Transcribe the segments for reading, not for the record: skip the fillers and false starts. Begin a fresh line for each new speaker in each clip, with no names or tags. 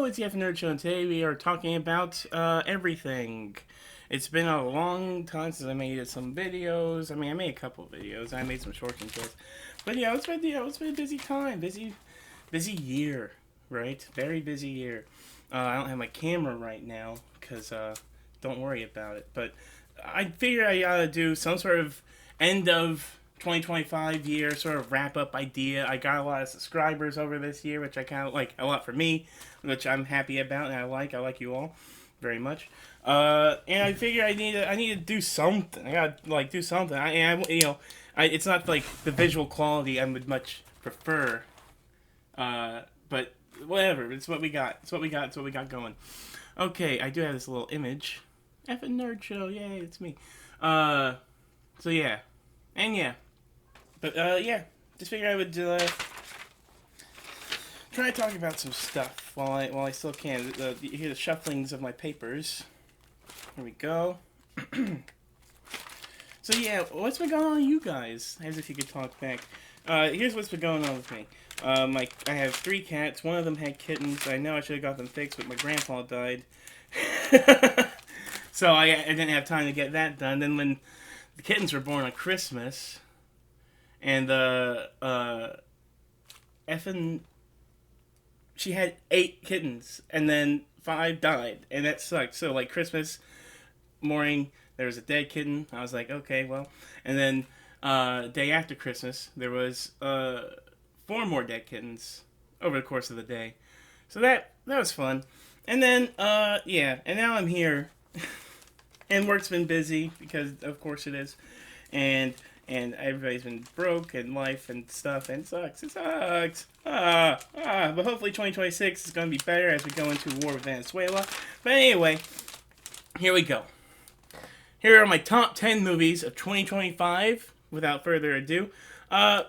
it's the Effin Nerd Show, and today we are talking about everything. It's been a long time since I made some videos. I made a couple videos. I made some shorts and shorts. But yeah, it's been a busy time, busy year, right? Very busy year. I don't have my camera right now because don't worry about it. But I figure I ought to do some sort of end of 2025 year sort of wrap up idea. I got a lot of subscribers over this year, which I kind of like, a lot for me, which I'm happy about, and I like you all very much. And I figure I need to do something. I gotta do something. It's not like the visual quality I would much prefer. But whatever. It's what we got. It's what we got. It's what we got going. Okay, I do have this little image. Effin Nerd Show, yay, it's me. So yeah. And yeah. But yeah. Just figured I would try to talk about some stuff while I still can. You hear the shufflings of my papers. Here we go. So yeah, what's been going on with you guys? As if you could talk back. Here's what's been going on with me. I have 3 cats. One of them had kittens. I know I should have got them fixed, but my grandpa died. So I didn't have time to get that done. Then when the kittens were born on Christmas, and Effin, she had 8 kittens, and then 5 died, and that sucked. So Christmas morning, there was a dead kitten. I was like, okay, well, and then day after Christmas, there was 4 more dead kittens over the course of the day. So that was fun. And then yeah, and now I'm here. And work's been busy, because of course it is. And everybody's been broke, and life and stuff, and it sucks. But hopefully 2026 is going to be better as we go into war with Venezuela. But anyway, here we go. Here are my top 10 movies of 2025, without further ado. My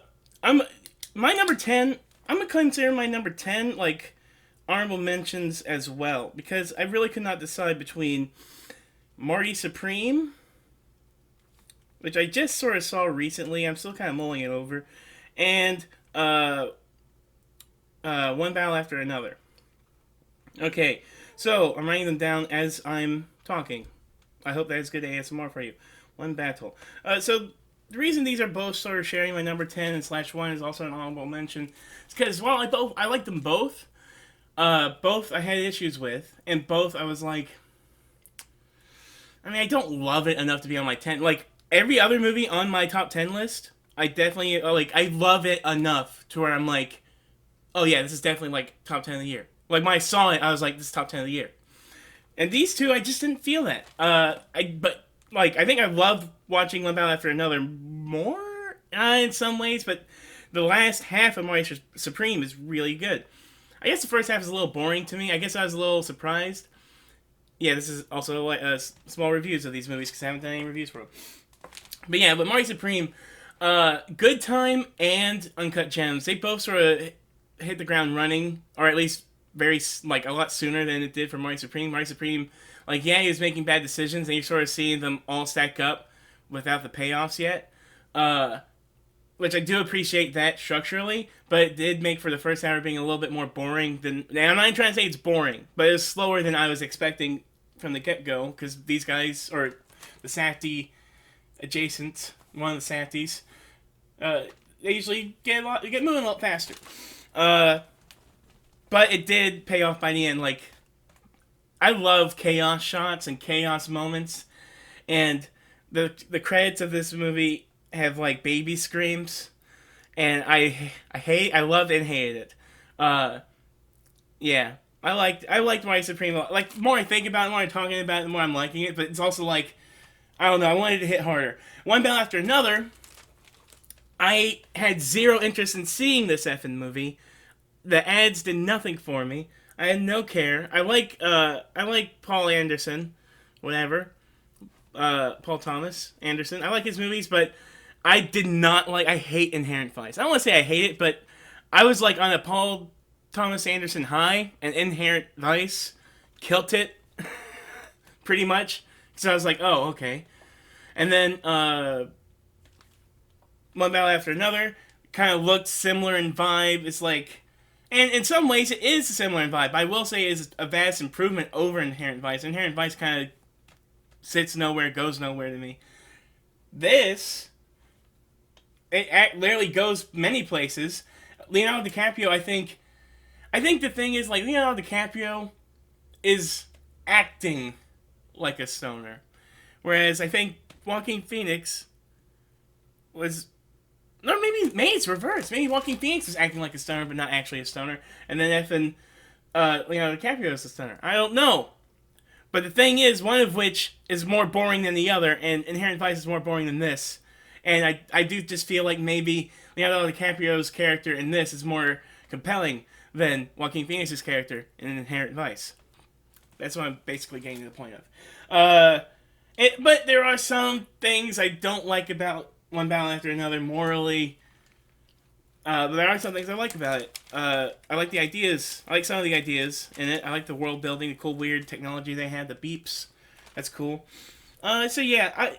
number 10, I'm going to consider my number 10, honorable mentions as well, because I really could not decide between Marty Supreme, which I just sort of saw recently. I'm still kind of mulling it over. And One Battle After Another. Okay, so I'm writing them down as I'm talking. I hope that's good ASMR for you. One Battle. So the reason these are both sort of sharing my number 10 and /1 is also an honorable mention. It's because, well, I like them both. Both I had issues with, and both I was like, I don't love it enough to be on my 10. Every other movie on my top 10 list, I definitely, I love it enough to where I'm like, oh yeah, this is definitely, top 10 of the year. When I saw it, I was like, this is top 10 of the year. And these two, I just didn't feel that. I think I loved watching One Battle After Another more, in some ways, but the last half of Marty Supreme is really good. I guess the first half is a little boring to me. I guess I was a little surprised. Yeah, this is also small reviews of these movies because I haven't done any reviews for them. But yeah, Marty Supreme, Good Time and Uncut Gems, they both sort of hit the ground running, or at least a lot sooner than it did for Marty Supreme. Marty Supreme, yeah, he was making bad decisions, and you're sort of seeing them all stack up without the payoffs yet. Which I do appreciate that structurally, but it did make for the first hour being a little bit more boring than... And I'm not trying to say it's boring, but it was slower than I was expecting from the get-go, because these guys, or the Safdie adjacent, one of the Safdies, they usually get moving a lot faster. But it did pay off by the end. I love chaos shots and chaos moments, and the credits of this movie have baby screams, and I loved and hated it. Yeah, I liked Marty Supreme. The more I think about it, the more I'm talking about it, the more I'm liking it. But it's also I don't know, I wanted to hit harder. One Battle After Another, I had zero interest in seeing this effing movie. The ads did nothing for me. I had no care. I like Paul Anderson, whatever. Paul Thomas Anderson. I like his movies, but I did not I hate Inherent Vice. I don't want to say I hate it, but I was on a Paul Thomas Anderson high, and Inherent Vice killed it, pretty much. So I was like, oh, okay. And then One Battle After Another kind of looked similar in vibe. It's And in some ways, it is a similar vibe. I will say it's a vast improvement over Inherent Vice. Inherent Vice kind of sits nowhere, goes nowhere to me. This, literally goes many places. Leonardo DiCaprio, I think the thing is, like, Leonardo DiCaprio is acting like a stoner. Whereas I think Joaquin Phoenix was, or maybe it's reversed. Maybe Joaquin Phoenix is acting like a stoner, but not actually a stoner. And then Effin Leonardo DiCaprio is a stoner. I don't know. But the thing is, one of which is more boring than the other, and Inherent Vice is more boring than this. And I do just feel like maybe Leonardo DiCaprio's character in this is more compelling than Joaquin Phoenix's character in Inherent Vice. That's what I'm basically getting to the point of. But there are some things I don't like about One Battle After Another morally. But there are some things I like about it. I like the ideas. I like some of the ideas in it. I like the world building, the cool weird technology they had, the beeps. That's cool. So yeah,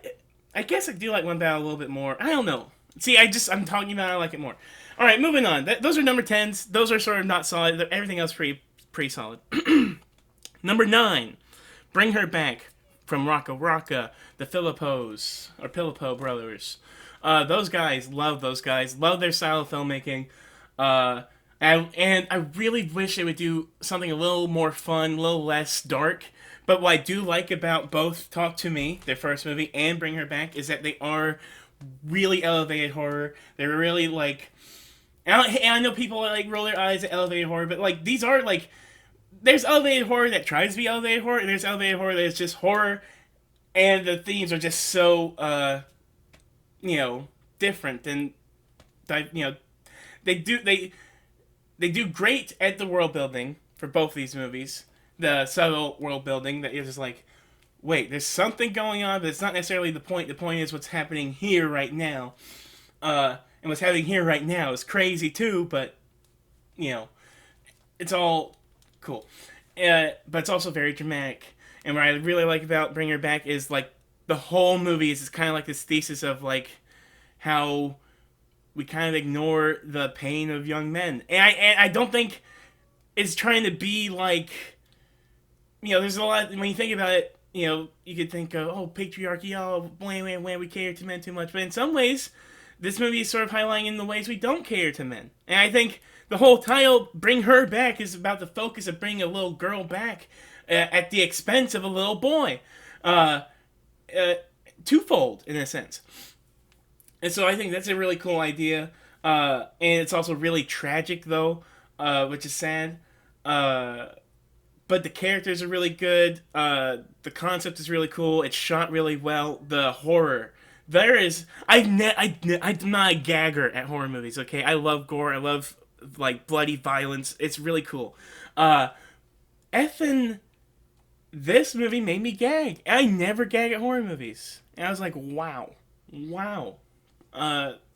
I guess I do like One Battle a little bit more. I don't know. See, I'm talking about I like it more. All right, moving on. Those are number 10s. Those are sort of not solid. Everything else pretty solid. Number 9, Bring Her Back from Rocka Rocka, the Philippo brothers. Those guys, love those guys. Love their style of filmmaking. And I really wish they would do something a little more fun, a little less dark. But what I do like about both Talk to Me, their first movie, and Bring Her Back, is that they are really elevated horror. They're really like, and I know people like roll their eyes at elevated horror, but like these are like, there's elevated horror that tries to be elevated horror, and there's elevated horror that is just horror, and the themes are just so different, and they do great at the world building for both these movies. The subtle world building that is just like, wait, there's something going on, but it's not necessarily the point. The point is what's happening here right now. And what's happening here right now is crazy too, but, it's all cool. But it's also very dramatic. And what I really like about Bring Her Back is, like, the whole movie is kind of like this thesis of, like, how we kind of ignore the pain of young men. And I don't think it's trying to be, like, there's a lot, when you think about it, you could think of, patriarchy, we cater to men too much. But in some ways, this movie is sort of highlighting in the ways we don't cater to men. And I think the whole title, Bring Her Back, is about the focus of bringing a little girl back at the expense of a little boy. Twofold, in a sense. And so I think that's a really cool idea. And it's also really tragic, though, which is sad. But the characters are really good. The concept is really cool. It's shot really well. The horror. I'm not a gagger at horror movies, okay? I love gore. I love, like, bloody violence. It's really cool. Effin, this movie made me gag. I never gag at horror movies. And I was like, wow.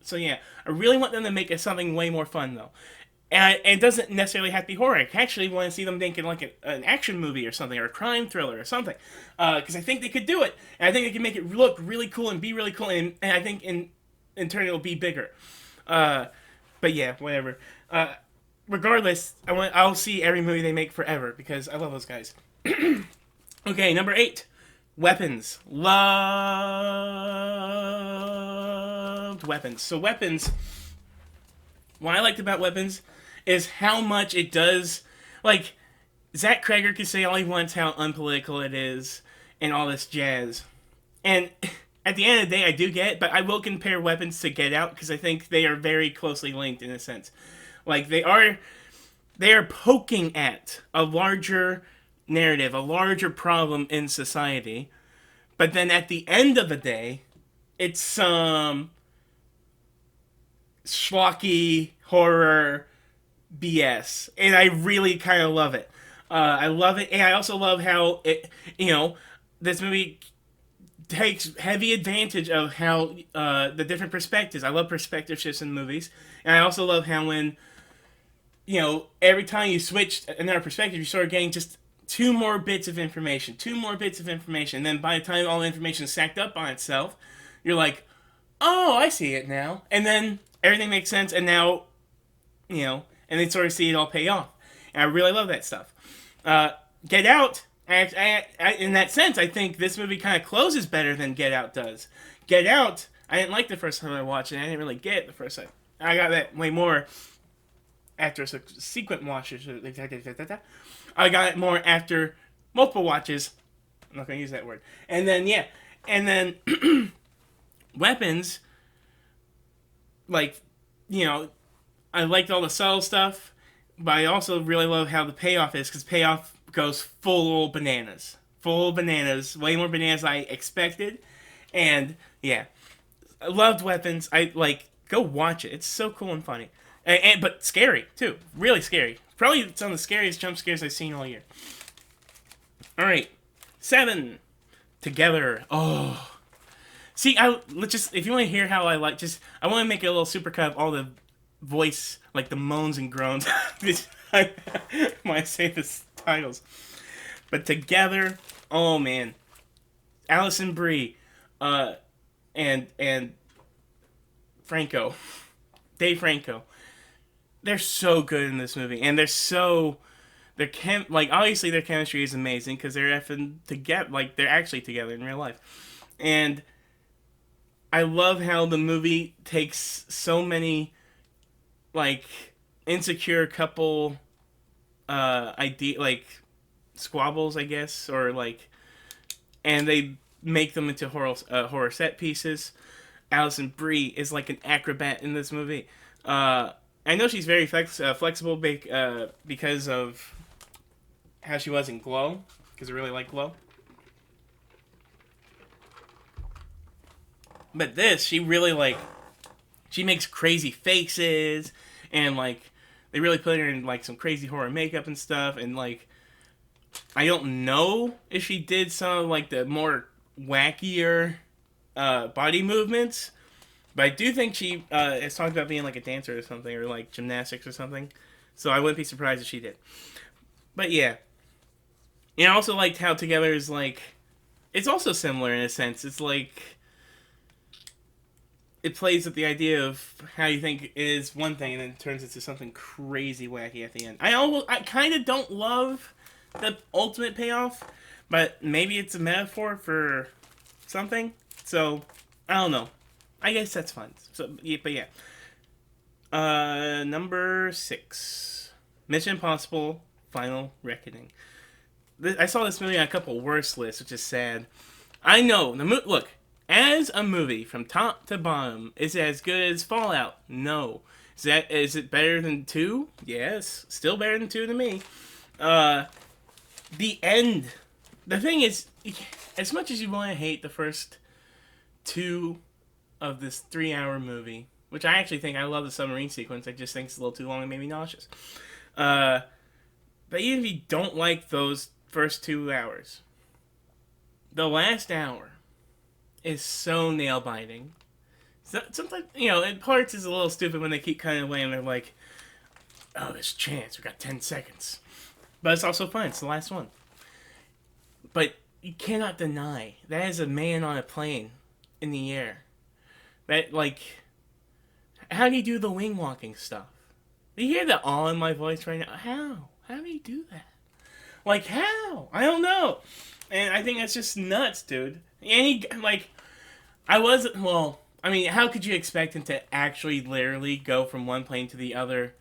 So yeah, I really want them to make it something way more fun, though. And it doesn't necessarily have to be horror. I actually want to see them making like an action movie or something, or a crime thriller or something. Because I think they could do it. And I think they can make it look really cool and be really cool. And I think in turn it'll be bigger. But yeah, whatever. Regardless, I'll see every movie they make forever because I love those guys. Okay, number 8. Weapons. Loved Weapons. So Weapons, what I liked about Weapons is how much it does, like, Zach Cregger could say all he wants how unpolitical it is and all this jazz. And at the end of the day, I do get it, but I will compare Weapons to Get Out because I think they are very closely linked in a sense. Like, they are poking at a larger narrative, a larger problem in society, but then at the end of the day, it's some schlocky horror BS, and I really kind of love it. I love it, and I also love how this movie takes heavy advantage of how the different perspectives. I love perspective shifts in movies, and I also love how when every time you switch another perspective, you start getting just two more bits of information, and then by the time all the information is stacked up on itself, you're like, oh, I see it now, and then everything makes sense, and now, and then sort of see it all pay off. And I really love that stuff. Get Out, in that sense, I think this movie kind of closes better than Get Out does. Get Out, I didn't like the first time I watched it. I didn't really get it the first time. I got that way more after subsequent watches. I got it more after multiple watches. I'm not going to use that word. And then, yeah. And then, Weapons, like, you know, I liked all the subtle stuff, but I also really love how the payoff is, because payoff goes full bananas. Full bananas. Way more bananas than I expected. And, yeah. I loved Weapons. Go watch it. It's so cool and funny. But scary, too. Really scary. Probably some of the scariest jump scares I've seen all year. Alright. 7. Together. Oh. See, let's just, if you want to hear how I want to make a little supercut of all the voice, like the moans and groans when I say the titles. But Together, oh man. Allison Brie, and Franco. Dave Franco. They're so good in this movie, and obviously their chemistry is amazing because they're effing together, like they're actually together in real life. And I love how the movie takes so many like insecure couple squabbles, I guess, or like, and they make them into horror set pieces. Alison Brie is like an acrobat in this movie. I know she's very flexible because of how she was in Glow, because I really like Glow. But this, she really she makes crazy faces, and like they really put her in like some crazy horror makeup and stuff, and like I don't know if she did some of like the more wackier body movements, but I do think she is talked about being like a dancer or something, or like gymnastics or something. So I wouldn't be surprised if she did. But yeah. And I also liked how Together is like, it's also similar in a sense. It's like, it plays with the idea of how you think it is one thing and then it turns into something crazy wacky at the end. I kind of don't love the ultimate payoff, but maybe it's a metaphor for something. So, I don't know. I guess that's fun. So, yeah, but yeah. Number 6. Mission Impossible Final Reckoning. I saw this movie on a couple worst lists, which is sad. I know. Look, as a movie, from top to bottom, is it as good as Fallout? No. Is it better than 2? Yes. Still better than 2 to me. The end. The thing is, as much as you want to hate the first 2 of this 3-hour movie, which I actually think I love the submarine sequence, I just think it's a little too long and made me nauseous. But even if you don't like those first 2 hours, the last hour is so nail-biting. So, sometimes, in parts is a little stupid when they keep cutting away and they're like, oh, there's a chance, we got 10 seconds. But it's also fun, it's the last one. But you cannot deny, that is a man on a plane in the air. That, how do you do the wing walking stuff? Do you hear the awe in my voice right now? How? How do you do that? How? I don't know. And I think that's just nuts, dude. And how could you expect him to actually literally go from one plane to the other,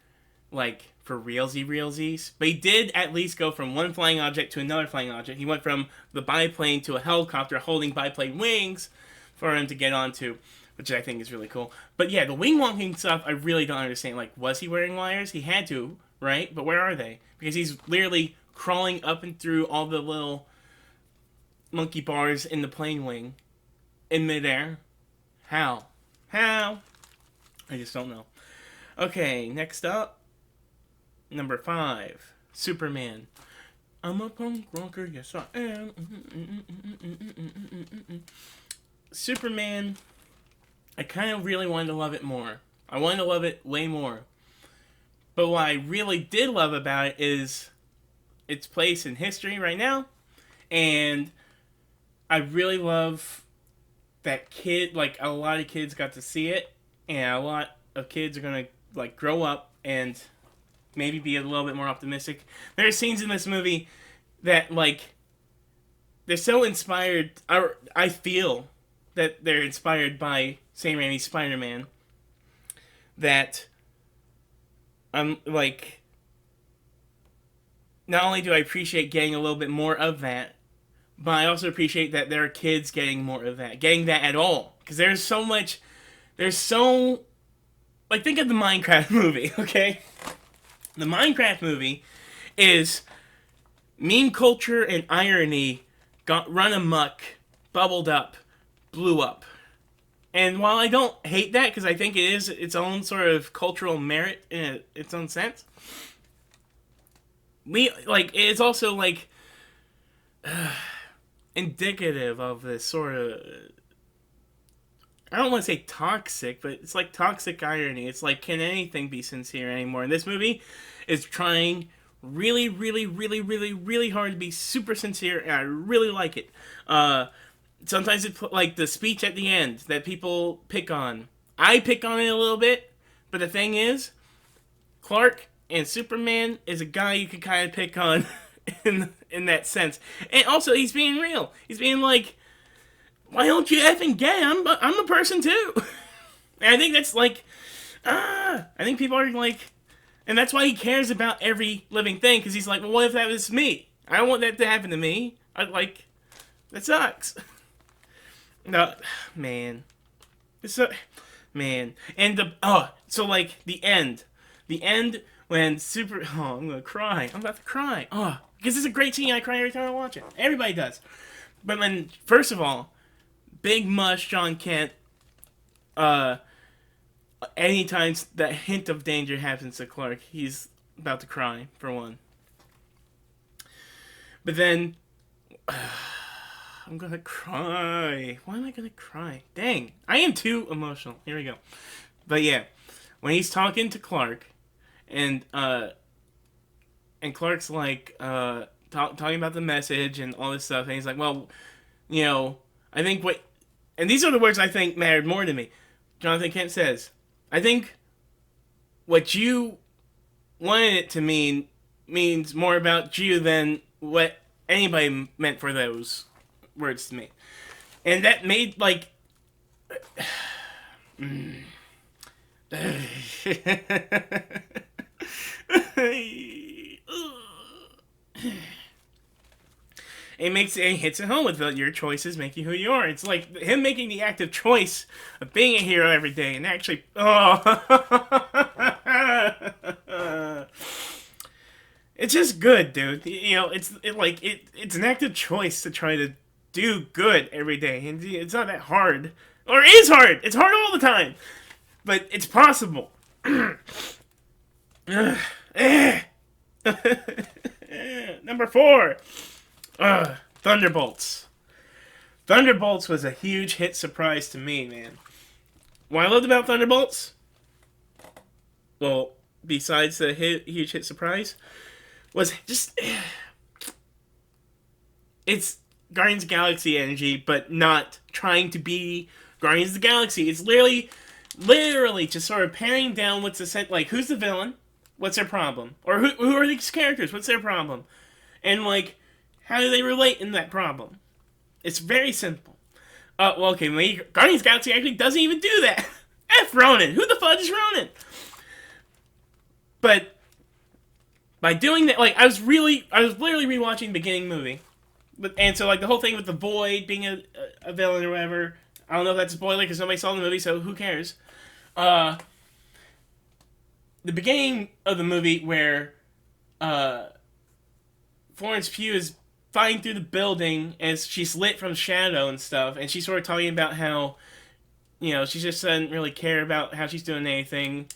for realsies? But he did at least go from one flying object to another flying object. He went from the biplane to a helicopter holding biplane wings for him to get onto, which I think is really cool. But yeah, the wing walking stuff, I really don't understand. Was he wearing wires? He had to, right? But where are they? Because he's literally crawling up and through all the little monkey bars in the plane wing in midair. How? I just don't know. Okay, next up, number 5, Superman. I'm a punk rocker, yes I am. Superman, I kind of really wanted to love it more. I wanted to love it way more. But what I really did love about it is its place in history right now. And I really love that a lot of kids got to see it. And a lot of kids are going to, grow up and maybe be a little bit more optimistic. There are scenes in this movie that, like, they're so inspired, or I feel that they're inspired by Sam Raimi's Spider-Man, that I'm, like, not only do I appreciate getting a little bit more of that, but I also appreciate that there are kids getting more of that, getting that at all. Because there's so much, there's so, like, think of the Minecraft movie, okay? The Minecraft movie is meme culture and irony got run amok, bubbled up, blew up. And while I don't hate that, because I think it is its own sort of cultural merit in its own sense, it's also, like, indicative of this sort of, I don't want to say toxic, but it's like toxic irony. It's like, can anything be sincere anymore? And this movie is trying really, really, really, really, really hard to be super sincere, and I really like it. Sometimes it's like the speech at the end that people pick on. I pick on it a little bit, but the thing is, Clark and Superman is a guy you can kind of pick on in that sense. And also, he's being real. He's being like, why don't you effing gay? I'm a person too. And I think that's like, I think people are like, and that's why he cares about every living thing, because he's like, well, what if that was me? I don't want that to happen to me. That sucks. No, man. It's so, man. And so like the end when I'm gonna cry. I'm about to cry. Because it's a great scene. I cry every time I watch it. Everybody does. But then, first of all, Big Mush John Kent, anytime that hint of danger happens to Clark, he's about to cry, for one. But then, I'm gonna cry. Why am I gonna cry? Dang, I am too emotional. Here we go. But yeah, when he's talking to Clark, and Clark's like, talking about the message and all this stuff, and he's like, well, I think and these are the words I think mattered more to me. Jonathan Kent says, I think what you wanted it to mean means more about you than what anybody meant for those words to me. And that made, like, it hits it home with your choices make you who you are. It's like him making the active choice of being a hero every day and actually, it's just good, dude. It's an active choice to try to do good every day, and it's not that hard, or it is hard. It's hard all the time, but it's possible. Number 4. Thunderbolts. Thunderbolts was a huge hit surprise to me, man. What I loved about Thunderbolts, well, besides the huge hit surprise, was just, it's Guardians of the Galaxy energy, but not trying to be Guardians of the Galaxy. It's literally just sort of paring down what's like, who's the villain? What's their problem? Or who are these characters? What's their problem? And, like, how do they relate in that problem? It's very simple. Guardians of the Galaxy actually doesn't even do that. F Ronan. Who the fudge is Ronan? But by doing that, like, I was literally rewatching the beginning movie. And so, like, the whole thing with the Void being a villain or whatever, I don't know if that's a spoiler because nobody saw the movie, so who cares? The beginning of the movie where Florence Pugh is flying through the building as she's lit from shadow and stuff, and she's sort of talking about how, she just doesn't really care about how she's doing anything,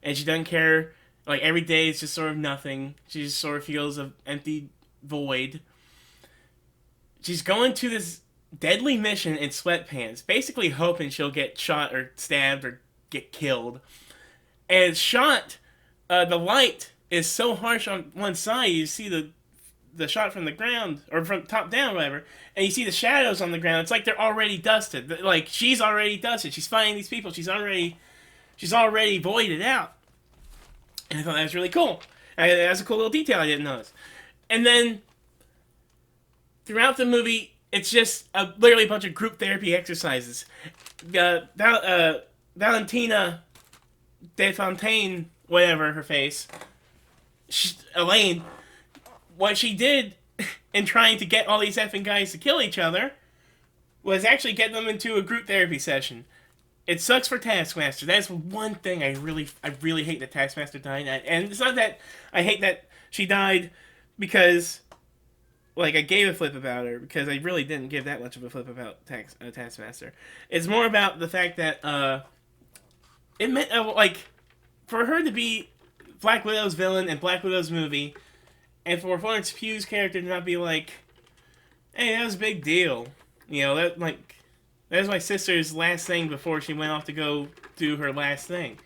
and she doesn't care, like, every day is just sort of nothing. She just sort of feels an empty void. She's going to this deadly mission in sweatpants, basically hoping she'll get shot or stabbed or get killed. And it's shot, the light is so harsh on one side, you see the shot from the ground, or from top down, whatever, and you see the shadows on the ground. It's like they're already dusted. Like, she's already dusted. She's fighting these people. She's already voided out. And I thought that was really cool. That's a cool little detail I didn't notice. And then throughout the movie, it's just literally a bunch of group therapy exercises. Valentina De Fontaine, whatever her face, Elaine, what she did in trying to get all these effing guys to kill each other was actually get them into a group therapy session. It sucks for Taskmaster. That's one thing I really hate that Taskmaster died. And it's not that I hate that she died because, like, I gave a flip about her, because I really didn't give that much of a flip about Taskmaster. It's more about the fact that it meant like for her to be Black Widow's villain and Black Widow's movie, and for Florence Pugh's character to not be like, hey, that was a big deal. You know, that was my sister's last thing before she went off to go do her last thing.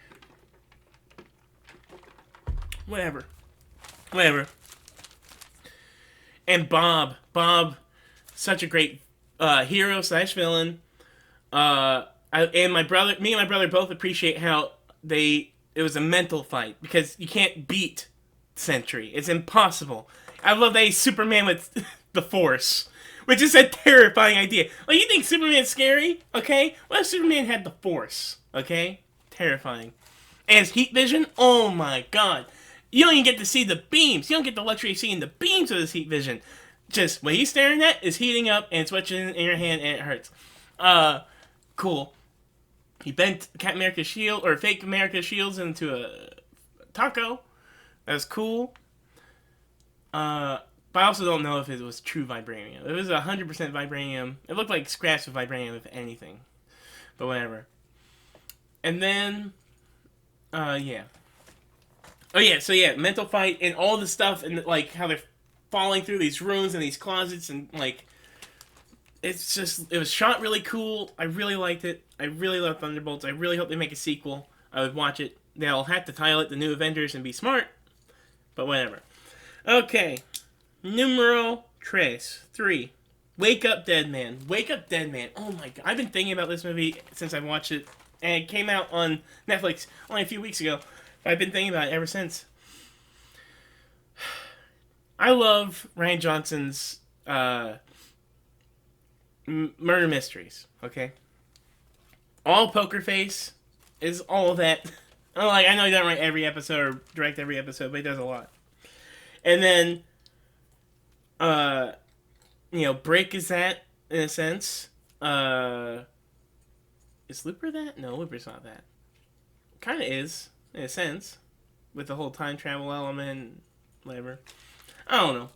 Whatever. And Bob, such a great hero slash villain. And my brother, me and my brother both appreciate how it was a mental fight, because you can't beat Sentry. It's impossible. I love that he's Superman with the Force, which is a terrifying idea. Like, you think Superman's scary? Okay? What if Superman had the Force? Okay? Terrifying. And his heat vision? Oh my god. You don't even get to see the beams. You don't get the luxury of seeing the beams of his heat vision. Just what he's staring at is heating up and switching in your hand and it hurts. Cool. He bent Captain America's shield, or fake America's shields, into a taco. That was cool. But I also don't know if it was true vibranium. It was 100% vibranium. It looked like scraps of vibranium, if anything. But whatever. And then, yeah. Oh yeah, so yeah, mental fight and all the stuff, and like how they're falling through these rooms and these closets, and like, it's just, it was shot really cool. I really liked it. I really love Thunderbolts. I really hope they make a sequel. I would watch it. They'll have to title it The New Avengers and be smart, but whatever. Okay, numero tres, 3. Wake Up Dead Man. Wake Up Dead Man. Oh my god, I've been thinking about this movie since I watched it, and it came out on Netflix only a few weeks ago. I've been thinking about it ever since. I love Rian Johnson's murder mysteries, okay? All Poker Face is all that. I know he doesn't write every episode or direct every episode, but he does a lot. And then, Break is that, in a sense. Is Looper that? No, Looper's not that. Kind of is, in a sense, with the whole time travel element, whatever. I don't know.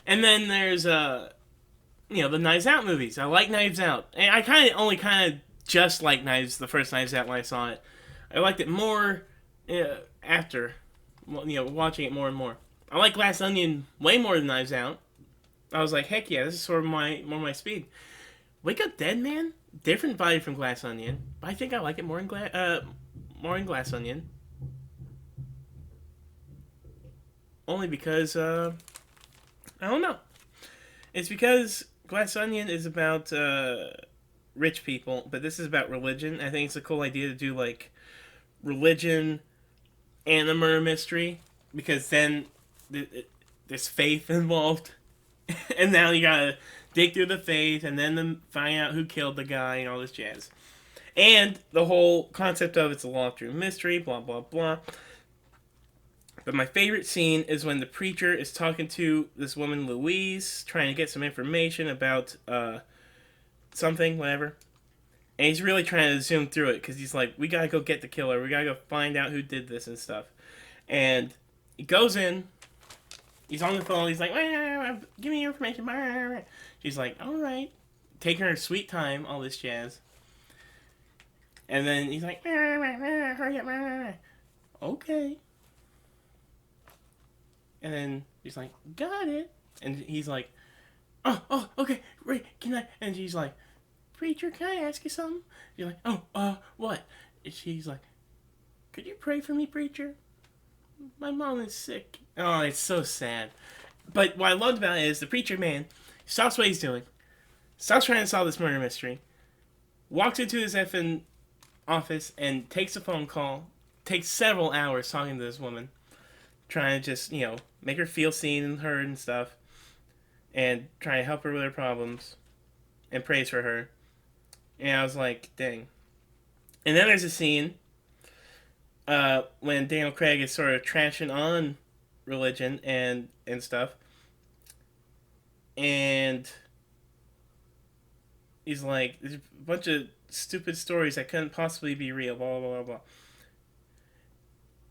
And then there's, the Knives Out movies. I like Knives Out. And I only just like the first Knives Out when I saw it. I liked it more after, watching it more and more. I like Glass Onion way more than Knives Out. I was like, heck yeah, this is sort of more my speed. Wake Up Dead Man, different vibe from Glass Onion, but I think I like it more in Glass Onion. Only because, I don't know. It's because Glass Onion is about rich people, but this is about religion. I think it's a cool idea to do, like, religion and a murder mystery, because then there's faith involved. And now you gotta dig through the faith and then find out who killed the guy and all this jazz. And the whole concept of it's a law of true mystery, blah, blah, blah. But my favorite scene is when the preacher is talking to this woman, Louise, trying to get some information about something, whatever. And he's really trying to zoom through it, because he's like, we gotta go get the killer. We gotta go find out who did this and stuff. And he goes in. He's on the phone. He's like, give me your information. She's like, all right. Taking her sweet time, all this jazz. And then he's like, hurry up. Okay. And then she's like, got it. And he's like, oh, okay, right, can I? And she's like, preacher, can I ask you something? You're like, what? And she's like, could you pray for me, preacher? My mom is sick. Oh, it's so sad. But what I loved about it is the preacher man stops what he's doing, stops trying to solve this murder mystery, walks into his effing office and takes a phone call, takes several hours talking to this woman, trying to just, make her feel seen and heard and stuff, and trying to help her with her problems and praise for her. And I was like, dang. And then there's a scene when Daniel Craig is sort of trashing on religion and stuff, and he's like, there's a bunch of stupid stories that couldn't possibly be real, blah blah blah blah.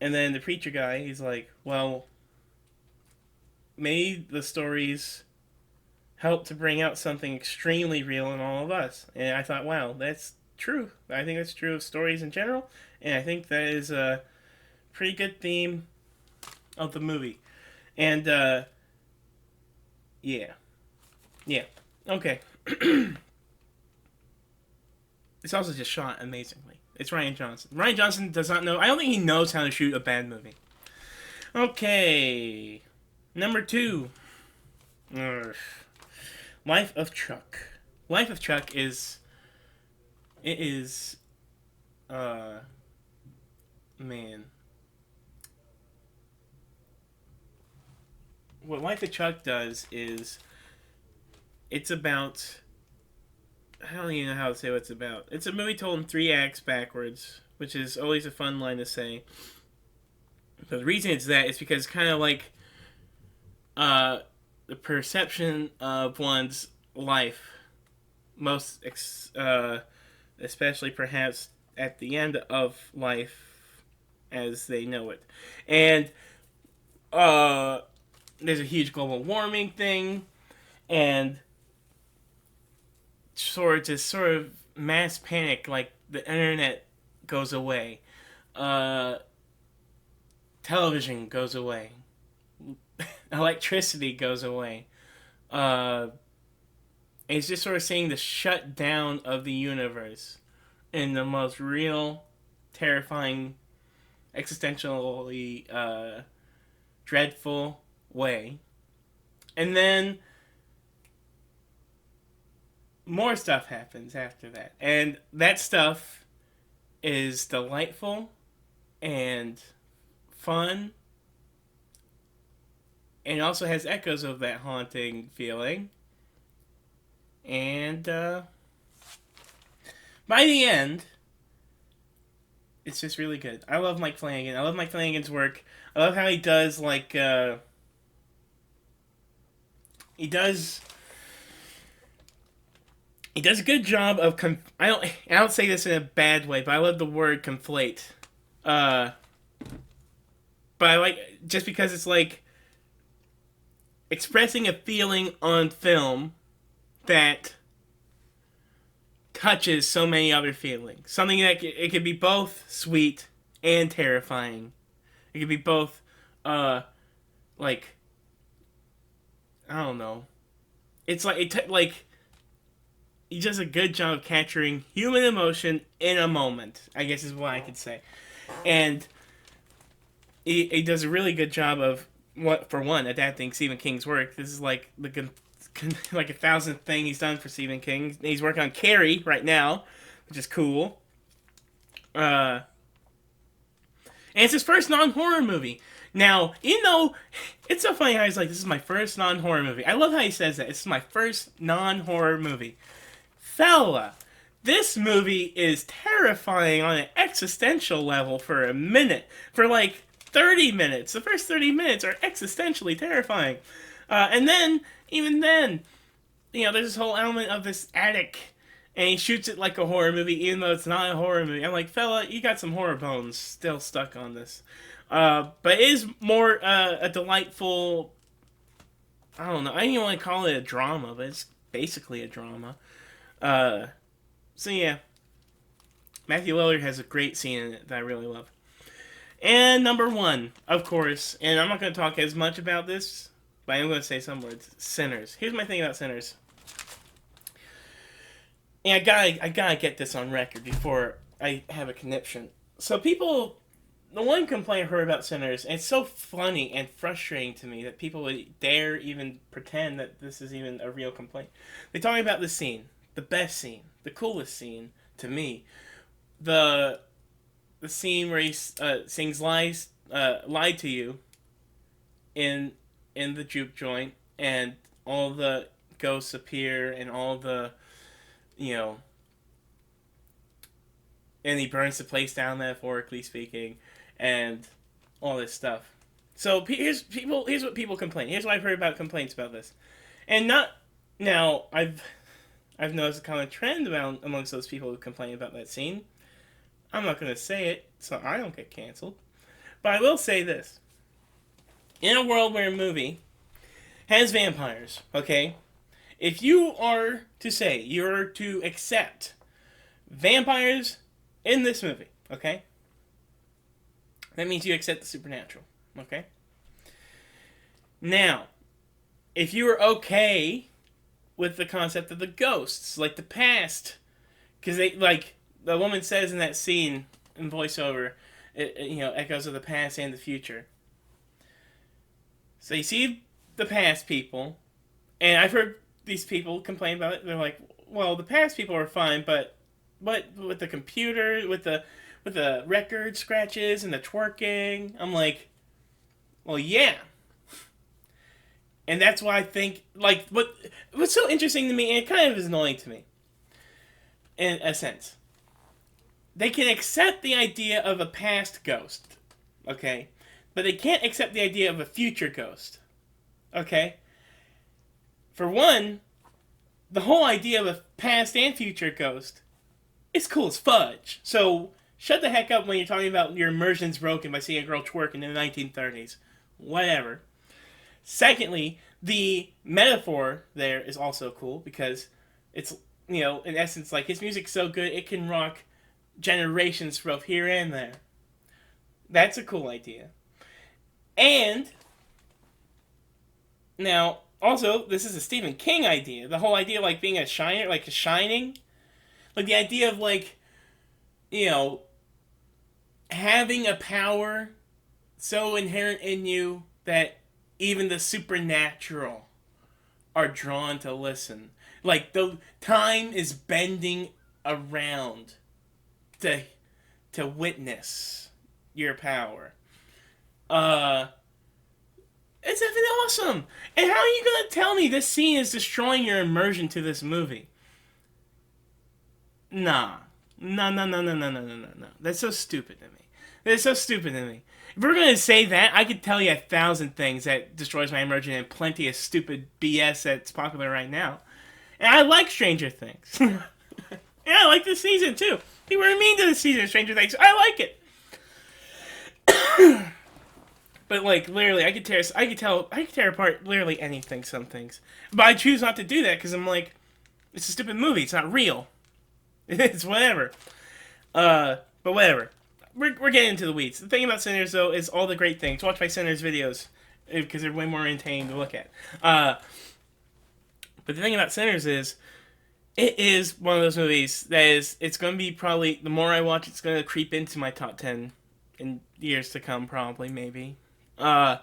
And then the preacher guy, he's like, well, maybe the stories help to bring out something extremely real in all of us. And I thought, wow, that's true. I think that's true of stories in general, and I think that is a pretty good theme of the movie. And yeah, yeah, okay. It's also just shot amazingly. It's Ryan Johnson. Ryan Johnson does not know. I don't think he knows how to shoot a bad movie. Okay, number 2. Ugh. Life of Chuck. Life of Chuck is. It is. Man. What Life of Chuck does is. It's about. I don't even know how to say what it's about. It's a movie told in 3 acts backwards, which is always a fun line to say. But the reason it's that is because it's kind of like. The perception of one's life, most especially perhaps at the end of life as they know it. And there's a huge global warming thing, and sort of mass panic, like the internet goes away, television goes away, electricity goes away. It's just sort of seeing the shutdown of the universe in the most real, terrifying, existentially dreadful way. And then more stuff happens after that. And that stuff is delightful and fun, and it also has echoes of that haunting feeling. And by the end, it's just really good. I love Mike Flanagan. I love Mike Flanagan's work. I love how he does he does a good job of I don't say this in a bad way, but I love the word conflate. But I like, just because it's like expressing a feeling on film that touches so many other feelings. Something that it could be both sweet and terrifying. It could be both, like, I don't know. It's like he does a good job of capturing human emotion in a moment, I guess is what I could say. And he does a really good job of, adapting Stephen King's work. This is like like a 1,000th thing he's done for Stephen King. He's working on Carrie right now, which is cool. And it's his first non-horror movie. Now, it's so funny how he's like, this is my first non-horror movie. I love how he says that. This is my first non-horror movie. Fella, this movie is terrifying on an existential level for a minute. For like 30 minutes. The first 30 minutes are existentially terrifying. And then, even then, there's this whole element of this attic, and he shoots it like a horror movie, even though it's not a horror movie. I'm like, fella, you got some horror bones still stuck on this. But it is more a delightful, I don't know, I don't even want to call it a drama, but it's basically a drama. So yeah, Matthew Lillard has a great scene in it that I really love. And number 1, of course, and I'm not going to talk as much about this, but I am going to say some words. Sinners. Here's my thing about Sinners. And I gotta get this on record before I have a conniption. So the one complaint I heard about Sinners, and it's so funny and frustrating to me that people would dare even pretend that this is even a real complaint. They talk about the scene, the best scene, the coolest scene to me, the scene where he sings "Lied to You," in the juke joint, and all the ghosts appear, and all the, you know, and he burns the place down, metaphorically speaking, and all this stuff. So here's what people complain. Here's what I've heard about complaints about this, and not now. I've noticed a common trend amongst those people who complain about that scene. I'm not gonna say it, so I don't get canceled. But I will say this: in a world where a movie has vampires, okay, if you are to say you're to accept vampires in this movie, okay, that means you accept the supernatural, okay? Now, if you are okay with the concept of the ghosts, like the past, because they, like, the woman says in that scene in voiceover, echoes of the past and the future. So you see the past people, and I've heard these people complain about it. They're like, well, the past people are fine, but with the computer, with the record scratches and the twerking, I'm like, well, yeah. And that's why I think, like, what's so interesting to me, and it kind of is annoying to me, in a sense, they can accept the idea of a past ghost, okay? But they can't accept the idea of a future ghost, okay? For one, the whole idea of a past and future ghost is cool as fudge. So shut the heck up when you're talking about your immersion's broken by seeing a girl twerk in the 1930s. Whatever. Secondly, the metaphor there is also cool because it's, in essence, like, his music's so good it can rock generations both here and there. That's a cool idea. And now, also, this is a Stephen King idea. The whole idea of, like, being a shiner, like a shining, like the idea of, like, having a power so inherent in you that even the supernatural are drawn to listen. Like, the time is bending around to witness your power. It's effing awesome. And how are you gonna tell me this scene is destroying your immersion to this movie? Nah. No. That's so stupid to me. That's so stupid to me. If we're gonna say that, I could tell you 1,000 things that destroys my immersion and plenty of stupid BS that's popular right now. And I like Stranger Things. Yeah, I like this season too. People are mean to this season of Stranger Things. I like it. But, like, literally, I could tear apart literally anything, some things. But I choose not to do that because I'm like, it's a stupid movie. It's not real. It's whatever. But whatever. We're getting into the weeds. The thing about Sinners, though, is all the great things. Watch my Sinners videos because they're way more entertaining to look at. But the thing about Sinners is, it is one of those movies that it's going to be probably, the more I watch, it's going to creep into my top 10 in years to come, probably, maybe. It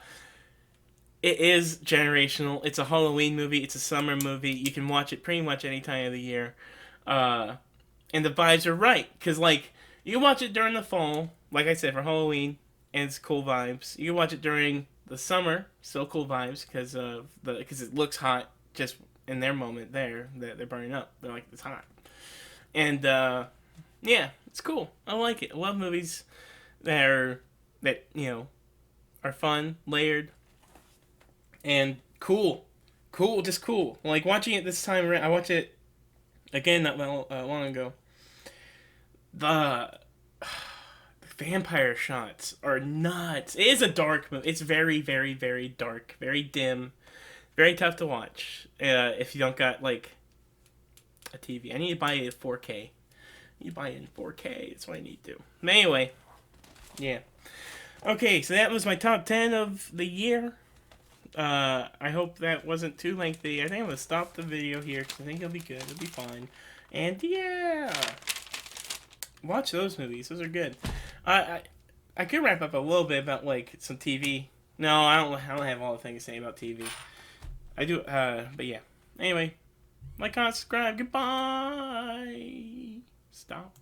is generational. It's a Halloween movie. It's a summer movie. You can watch it pretty much any time of the year. And the vibes are right. Because, like, you can watch it during the fall, like I said, for Halloween, and it's cool vibes. You can watch it during the summer, still cool vibes, because it looks hot just in their moment there, that they're burning up. They're like, it's hot. And, yeah, it's cool. I like it. I love movies that are fun, layered, and cool. Just cool. Like, watching it this time around, I watched it again not long ago. The vampire shots are nuts. It is a dark movie. It's very, very, very dark, very dim, very tough to watch if you don't got, like, a TV. I need to buy it in 4K. You buy it in 4K. That's what I need to do. But anyway, yeah. Okay, so that was my top 10 of the year. I hope that wasn't too lengthy. I think I'm going to stop the video here because I think it'll be good. It'll be fine. And yeah, watch those movies. Those are good. I could wrap up a little bit about, like, some TV. No, I don't have all the things to say about TV. I do, but yeah. Anyway, like, comment, subscribe. Goodbye. Stop.